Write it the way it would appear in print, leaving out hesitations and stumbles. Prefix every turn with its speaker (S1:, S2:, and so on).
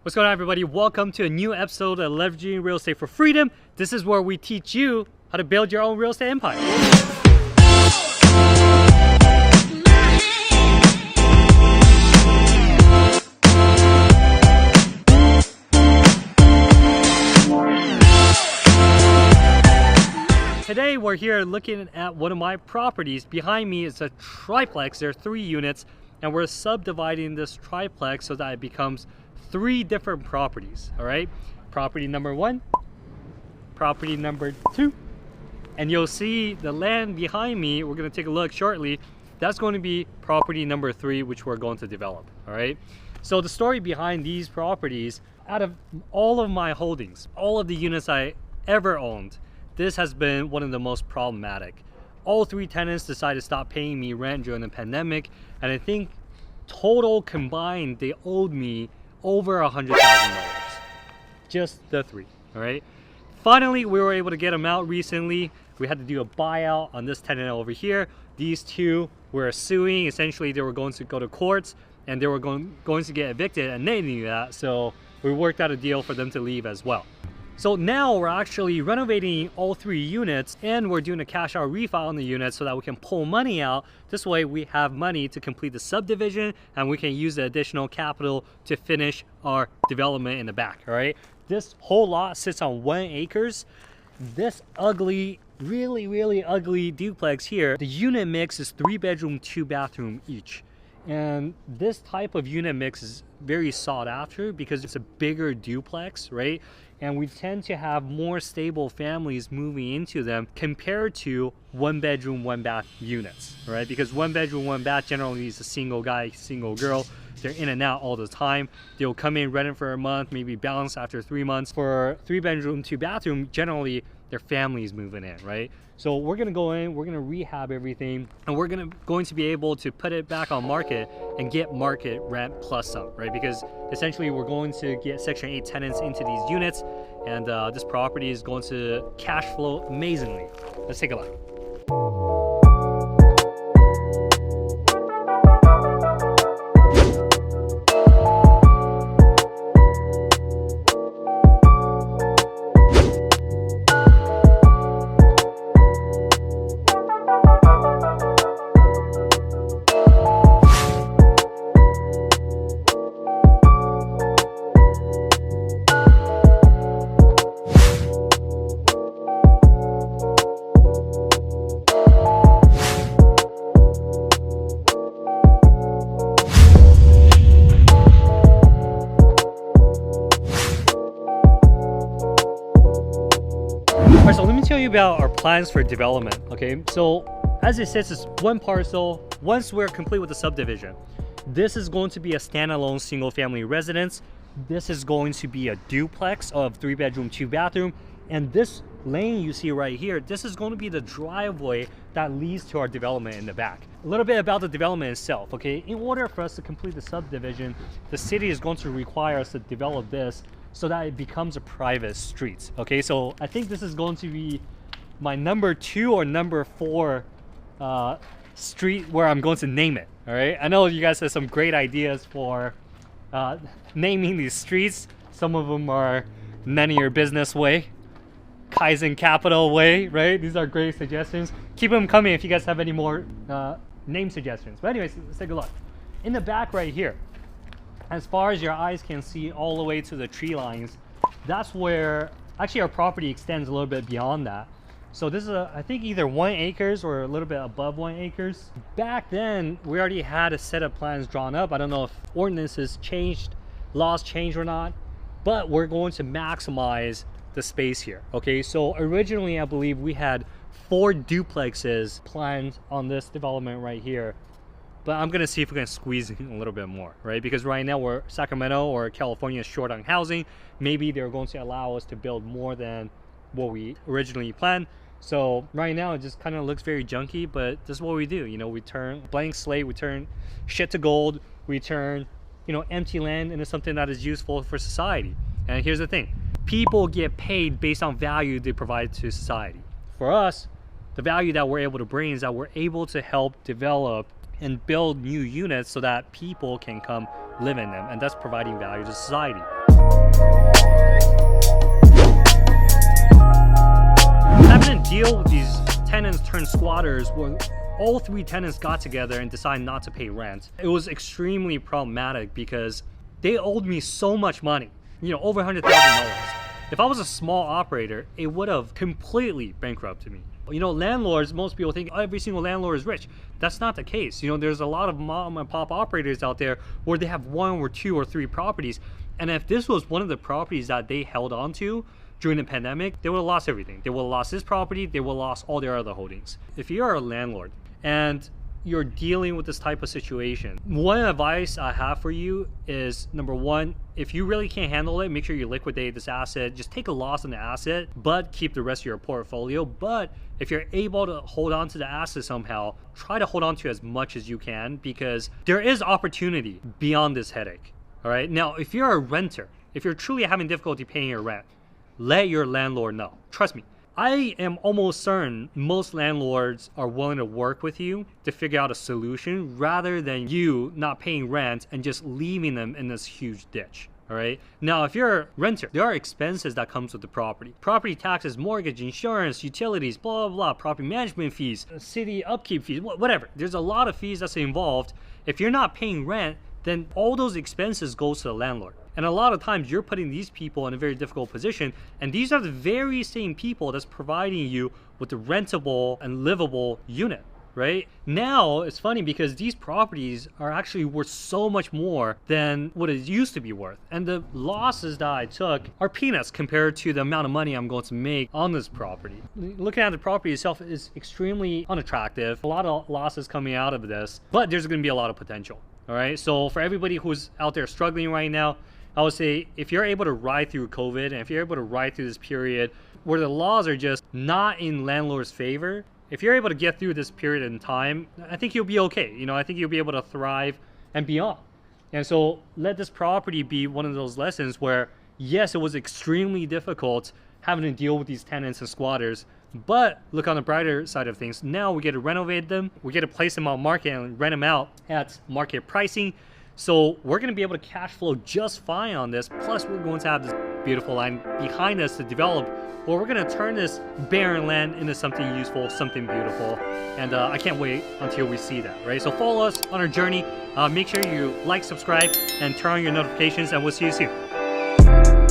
S1: What's going on, everybody? Welcome to a new episode of Leveraging Real Estate for Freedom. This is where we teach you how to build your own real estate empire. Today we're here looking at one of my properties. Behind me is a triplex. There are 3 units, and we're subdividing this triplex so that it becomes 3 different properties. All right, property number 1, property number 2, and you'll see the land behind me. We're going to take a look shortly. That's going to be property number 3, which we're going to develop. All right, so the story behind these properties, out of all of my holdings, all of the units I ever owned, this has been one of the most problematic. All 3 tenants decided to stop paying me rent during the pandemic, and I think total combined they owed me over $100,000. Just the 3. All right, finally we were able to get them out recently. We had to do a buyout on this tenant over here. These 2 were suing. Essentially they were going to go to courts and they were going to get evicted, and they knew that, so we worked out a deal for them to leave as well. So now we're actually renovating all 3 units, and we're doing a cash out refi on the units so that we can pull money out. This way we have money to complete the subdivision, and we can use the additional capital to finish our development in the back. All right, this whole lot sits on 1 acre. This ugly, really ugly duplex here, the unit mix is 3 bedroom, 2 bathroom each. And this type of unit mix is very sought after because it's a bigger duplex, right? And we tend to have more stable families moving into them compared to 1 bedroom, 1 bath units, right? Because 1 bedroom, 1 bath generally is a single guy, single girl. They're in and out all the time. They'll come in, rent it for a month, maybe bounce after 3 months. For 3 bedroom, 2 bathroom, generally their families moving in, right? So we're gonna go in, we're gonna rehab everything, and we're going to be able to put it back on market and get market rent plus some, right? Because essentially we're going to get Section 8 tenants into these units, and this property is going to cash flow amazingly. Let's take a look. Alright, so let me tell you about our plans for development. Okay, so as it sits, it's 1 parcel. Once we're complete with the subdivision, this is going to be a standalone single family residence. This is going to be a duplex of 3 bedroom, 2 bathroom. And this lane you see right here, this is going to be the driveway that leads to our development in the back. A little bit about the development itself. Okay, in order for us to complete the subdivision, the city is going to require us to develop this so that it becomes a private street. Okay, so I think this is going to be my number 2 or number 4 street where I'm going to name it. All right, I know you guys have some great ideas for naming these streets. Some of them are none of your business way, Kaizen Capital way, right? These are great suggestions. Keep them coming if you guys have any more name suggestions. But anyways, let's take a look. In the back right here, as far as your eyes can see all the way to the tree lines, that's where actually our property extends a little bit beyond that. So this is I think either 1 acre or a little bit above 1 acre. Back then we already had a set of plans drawn up. I don't know if ordinances changed, laws changed or not, but we're going to maximize the space here. Okay, so originally I believe we had 4 duplexes planned on this development right here. But I'm gonna see if we can squeeze in a little bit more, right? Because right now we're Sacramento or California is short on housing. Maybe they're going to allow us to build more than what we originally planned. So right now it just kind of looks very junky, but this is what we do. You know, we turn blank slate, we turn shit to gold, we turn, you know, empty land into something that is useful for society. And here's the thing, people get paid based on value they provide to society. For us, the value that we're able to bring is that we're able to help develop and build new units so that people can come live in them, and that's providing value to society. Having to deal with these tenants turned squatters where all three tenants got together and decided not to pay rent. It was extremely problematic because they owed me so much money, you know, over $100,000. If I was a small operator, it would have completely bankrupted me. You know, landlords, most people think every single landlord is rich. That's not the case. You know, there's a lot of mom and pop operators out there where they have 1 or 2 or 3 properties. And if this was one of the properties that they held on to during the pandemic, they would have lost everything. They would have lost this property, they would have lost all their other holdings. If you're a landlord and you're dealing with this type of situation, one advice I have for you is, number one, if you really can't handle it, make sure you liquidate this asset. Just take a loss on the asset, but keep the rest of your portfolio. But if you're able to hold on to the asset somehow, try to hold on to as much as you can, because there is opportunity beyond this headache. All right. Now, if you're a renter, if you're truly having difficulty paying your rent, let your landlord know. Trust me. I am almost certain most landlords are willing to work with you to figure out a solution rather than you not paying rent and just leaving them in this huge ditch. All right. Now, if you're a renter, there are expenses that comes with the property. Property taxes, mortgage, insurance, utilities, blah, blah, blah, property management fees, city upkeep fees, whatever. There's a lot of fees that's involved. If you're not paying rent, then all those expenses goes to the landlord. And a lot of times you're putting these people in a very difficult position. And these are the very same people that's providing you with the rentable and livable unit, right? Now, it's funny because these properties are actually worth so much more than what it used to be worth. And the losses that I took are peanuts compared to the amount of money I'm going to make on this property. Looking at the property itself is extremely unattractive. A lot of losses coming out of this, but there's going to be a lot of potential. All right. So for everybody who's out there struggling right now, I would say if you're able to ride through COVID and if you're able to ride through this period where the laws are just not in landlord's favor, if you're able to get through this period in time, I think you'll be okay. You know, I think you'll be able to thrive and beyond. And so let this property be one of those lessons where, yes, it was extremely difficult having to deal with these tenants and squatters, but look on the brighter side of things. Now we get to renovate them, we get to place them on market and rent them out at market pricing. So we're going to be able to cash flow just fine on this. Plus, we're going to have this beautiful land behind us to develop, where we're going to turn this barren land into something useful, something beautiful. And I can't wait until we see that, right? So follow us on our journey. Make sure you like, subscribe, and turn on your notifications, and we'll see you soon.